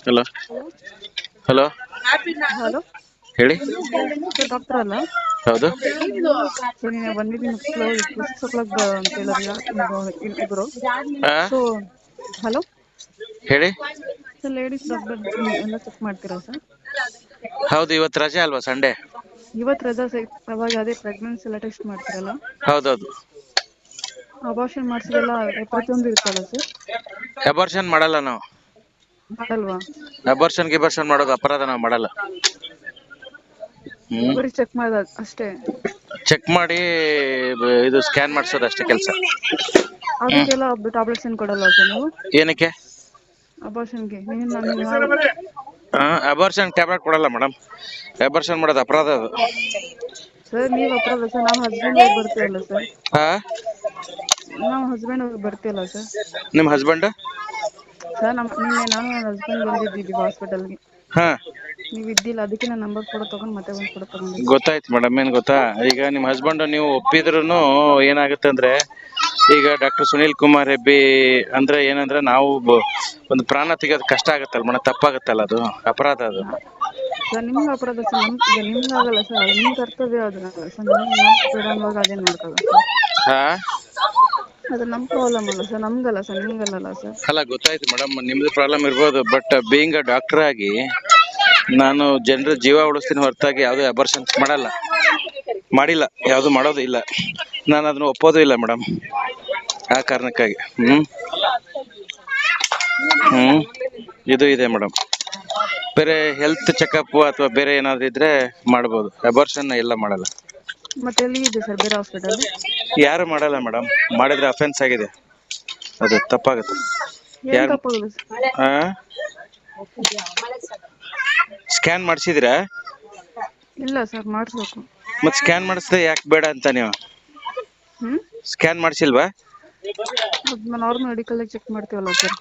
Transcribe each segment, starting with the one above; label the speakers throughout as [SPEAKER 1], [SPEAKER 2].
[SPEAKER 1] Hello
[SPEAKER 2] hello.
[SPEAKER 1] Hello
[SPEAKER 2] hello
[SPEAKER 1] ಹೇಳಿ.
[SPEAKER 2] Sir, doctor ಅಲ್ಲ?
[SPEAKER 1] ಹೌದು.
[SPEAKER 2] ಸರ್, ನೀನು ಬಂದಿದ್ದೀನಿ 6 o'clock ಅಂತ ಹೇಳಿದ್ರು ಇಬ್ಬರು.
[SPEAKER 1] ಆ,
[SPEAKER 2] ಸೊ ಹಲೋ
[SPEAKER 1] ಹೇಳಿ.
[SPEAKER 2] ಸರ್, ಲೇಡೀಸ್ ಡಾಕ್ಟರ್ ಎಲ್ಲ ಚೆಕ್ ಮಾಡ್ತೀರಾ ಸರ್?
[SPEAKER 1] ಹೌದು, ಇವತ್ತು ರಜೆ ಅಲ್ವಾ, ಸಂಡೇ.
[SPEAKER 2] ಇವತ್ತು ರಜಾ ಅವಾಗ ಅದೇ ಪ್ರೆಗ್ನೆನ್ಸಿ ಎಲ್ಲ ಟೆಸ್ಟ್ ಮಾಡ್ತೀರಲ್ಲ?
[SPEAKER 1] ಹೌದೌದು.
[SPEAKER 2] ಅಬಾರ್ಷನ್ ಮಾಡಿಸೋದೆಲ್ಲ ಪ್ರತಿಯೊಂದು ಇರುತ್ತಲ್ಲ ಸರ್?
[SPEAKER 1] ಅಬಾರ್ಷನ್ ಮಾಡಲ್ಲ ನಾವು.
[SPEAKER 2] ಮಾಡಲ್ವಾ?
[SPEAKER 1] ಗಿಬರ್ಷನ್ ಮಾಡೋದು ಅಪರಾಧ, ನಾವು ಮಾಡಲ್ಲ.
[SPEAKER 2] ಬರೀ ಚೆಕ್ ಮಾಡೋದು ಅಷ್ಟೇ?
[SPEAKER 1] ಚೆಕ್ ಮಾಡಿ ಇದು ಸ್ಕ್ಯಾನ್ ಮಾಡಿಸೋದು ಅಷ್ಟೇ ಕೆಲಸ.
[SPEAKER 2] ಅದಕ್ಕೆಲ್ಲ ಟ್ಯಾಬ್ಲೆಟ್ಸ್ ಏನು ಕೊಡಲ್ವಾ ಸರ್ ನೀವು?
[SPEAKER 1] ಏನಕ್ಕೆ?
[SPEAKER 2] ಅಬಾರ್ಷನ್ಗೆ
[SPEAKER 1] ಅಬಾರ್ಷನ್ ಟ್ಯಾಬ್ಲೆಟ್ ಕೊಡಲ್ಲ ಮೇಡಮ್. ಅಬಾರ್ಷನ್ ಮಾಡೋದು ಅಪರಾಧ ಅದು.
[SPEAKER 2] ಸರ್, ನೀವು ಅಪರಾಧ ಸರ್. ನಾವು ಹಸ್ಬೆಂಡ್ ಆಗಿ ಬರ್ತೀವಲ್ಲ ಸರ್? ನಾವು ಹಸ್ಬೆಂಡ್ ಆಗಿ ಬರ್ತೀವಲ್ಲ ಸರ್?
[SPEAKER 1] ನಿಮ್ಮ ಹಸ್ಬೆಂಡ್?
[SPEAKER 2] ಸರ್, ನಿನ್ನೆ ನಾನು ನನ್ನ ಹಸ್ಬೆಂಡ್ ಬಂದಿದ್ದೀವಿ ಹಾಸ್ಪಿಟಲ್ಗೆ.
[SPEAKER 1] ಹಾ,
[SPEAKER 2] ನೀವು ಇದ್ದಿಲ್ಲ, ಅದಕ್ಕೆ ನಾನು ನಂಬರ್ ಫೋಟೋ ತಗೊಂಡು ಮತ್ತೆ ಒಂದು ಫೋಟೋ ತಗೊಂಡಿದ್ದೆ.
[SPEAKER 1] ಗೊತ್ತಾಯ್ತು ಮೇಡಮ್. ಏನ್ ಗೊತ್ತಾ, ಈಗ ನಿಮ್ಮ ಹಸ್ಬೆಂಡ್ ನೀವು ಒಪ್ಪಿದ್ರು ಏನಾಗುತ್ತೆ ಅಂದ್ರೆ, ಈಗ ಡಾಕ್ಟರ್ ಸುನೀಲ್ ಕುಮಾರ್ ಹೆಬ್ಬಿ ಅಂದ್ರೆ ಏನಂದ್ರೆ, ನಾವು ಒಂದು ಪ್ರಾಣ ತೆಗೆಯೋದು ಕಷ್ಟ ಆಗುತ್ತಲ್ಲ ಮೇಡಮ್, ತಪ್ಪಾಗುತ್ತಲ್ಲ, ಅದು ಅಪರಾಧ ಅದು.
[SPEAKER 2] ಸರ್, ನಿಮ್ಗೆ ಅಪರಾಧ ಸರ್. ಈಗ ನಿಮ್ಗೆ ಆಗಲ್ಲ ಸರ್, ಅದು ನಿಮ್ಮ ಕರ್ತವ್ಯ. ಅದನ್ನಲ್ಲ ಸರ್, ನಮ್ಗೆ ಬೇಡ ಅನ್ನುವಾಗ ಅದೇನು ಮಾಡ್ಕೊಳ್ಳ ಸರ್?
[SPEAKER 1] ಹಾ,
[SPEAKER 2] ಅದು ನಮ್ಮ ಪ್ರಾಬ್ಲಮ್ ಅಲ್ಲ ಸರ್, ನಮ್ಗಲ್ಲ ಸರ್, ನಿಮ್ಗಲ್ಲ ಸರ್.
[SPEAKER 1] ಅಲ್ಲ, ಗೊತ್ತಾಯ್ತು ಮೇಡಮ್, ನಿಮ್ದು ಪ್ರಾಬ್ಲಮ್ ಇರ್ಬೋದು. ಬಟ್ ಬೀಯಿಂಗ್ ಅ ಡಾಕ್ಟರ್ ಆಗಿ ನಾನು ಜನರ ಜೀವ ಉಳಿಸ್ತೀನಿ ಹೊರತಾಗಿ ಯಾವುದೇ ಅಬಾರ್ಷನ್ ಮಾಡಿಲ್ಲ, ಯಾವುದು ಮಾಡೋದು ಇಲ್ಲ. ನಾನು ಅದನ್ನ ಒಪ್ಪೋದು ಇಲ್ಲ ಮೇಡಮ್, ಆ ಕಾರಣಕ್ಕಾಗಿ. ಇದು ಇದೆ ಮೇಡಮ್. ಬೇರೆ ಹೆಲ್ತ್ ಚೆಕಪ್ ಅಥವಾ ಬೇರೆ ಏನಾದ್ರು ಇದ್ರೆ ಮಾಡ್ಬೋದು. ಅಬಾರ್ಷನ್ ಎಲ್ಲ ಮಾಡಲ್ಲ.
[SPEAKER 2] ಮತ್ತೆ ಎಲ್ಲಿ ಇದೆ ಸರ್ ಬೇರೆ ಹಾಸ್ಪಿಟಲ್?
[SPEAKER 1] ಯಾರು ಮಾಡಲ್ಲ ಮೇಡಮ್. ಮಾಡಿದ್ರೆ ಅಫೆನ್ಸ್ ಆಗಿದೆ, ಅದು ತಪ್ಪಾಗುತ್ತೆ.
[SPEAKER 2] ಏನ್
[SPEAKER 1] ಯಾರು?
[SPEAKER 2] ತಪ್ಪಾಗಲ್ಲ ಸರ್?
[SPEAKER 1] ಸ್ಕ್ಯಾನ್ ಮಾಡಿಸಿದಿರಾ?
[SPEAKER 2] ಇಲ್ಲ ಸರ್, ಮಾಡಿಸ್ಬೇಕು.
[SPEAKER 1] ಮತ್ತೆ ಸ್ಕ್ಯಾನ್ ಮಾಡಿಸಿದ್ರೆ ಯಾಕೆ ಬೇಡ ಅಂತ ನೀವು? ಸ್ಕ್ಯಾನ್ ಮಾಡಿಸಿಲ್ವಾ?
[SPEAKER 2] ನಾರ್ಮಲ್ ಮೆಡಿಕಲ್ ಚೆಕ್ ಮಾಡ್ತೀವಲ್ಲ ಸರ್?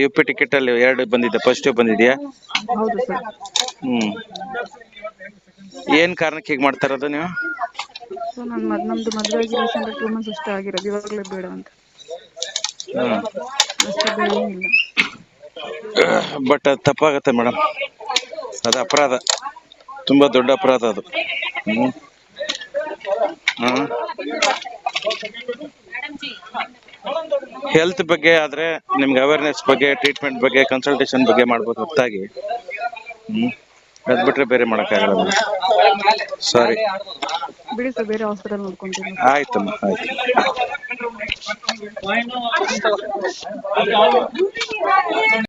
[SPEAKER 1] UP ಟಿಕೆಟ್ ಅಲ್ಲಿ 2 ಬಂದಿದೆ, ಪಾಸಿಟಿವ್ ಬಂದಿದ್ಯಾ?
[SPEAKER 2] ಹೌದು ಸರ್.
[SPEAKER 1] ಏನ್ ಕಾರಣಕ್ಕೆ ಹೀಗೆ ಮಾಡ್ತಾ ಇರೋದು ನೀವು?
[SPEAKER 2] ಸೊ ನಮ್ದು ಮದುವೆ ಆಗಿ ರೀಸೆಂಟ್ 2 months ಅಷ್ಟೇ ಆಗಿರೋದು. ಇವಾಗಲೇ ಬೇಡ ಅಂತ ಅಷ್ಟೇ, ಬೇರೆ ಏನಿಲ್ಲ.
[SPEAKER 1] ಬಟ್ ಅದು ತಪ್ಪಾಗತ್ತೆ ಮೇಡಮ್, ಅದು ಅಪರಾಧ, ತುಂಬಾ ದೊಡ್ಡ ಅಪರಾಧ ಅದು. ಹೆಲ್ತ್ ಬಗ್ಗೆ ಆದ್ರೆ ನಿಮ್ಗೆ ಅವೇರ್ನೆಸ್ ಬಗ್ಗೆ, ಟ್ರೀಟ್ಮೆಂಟ್ ಬಗ್ಗೆ, ಕನ್ಸಲ್ಟೇಷನ್ ಬಗ್ಗೆ ಮಾಡ್ಬೋದು ಹೊರತಾಗಿ ಅದ್ ಬಿಟ್ರೆ ಬೇರೆ ಮಾಡೋಕ್ಕಾಗಲ್ಲ ಮೇಡಮ್. ಸಾರಿ.
[SPEAKER 2] ಬಿಡಿ ಸರ್, ಬೇರೆ ಹಾಸ್ಪಿಟಲ್ ನೋಡ್ಕೊಂತೀನಿ.
[SPEAKER 1] ಆಯ್ತಮ್ಮ, ಆಯ್ತು.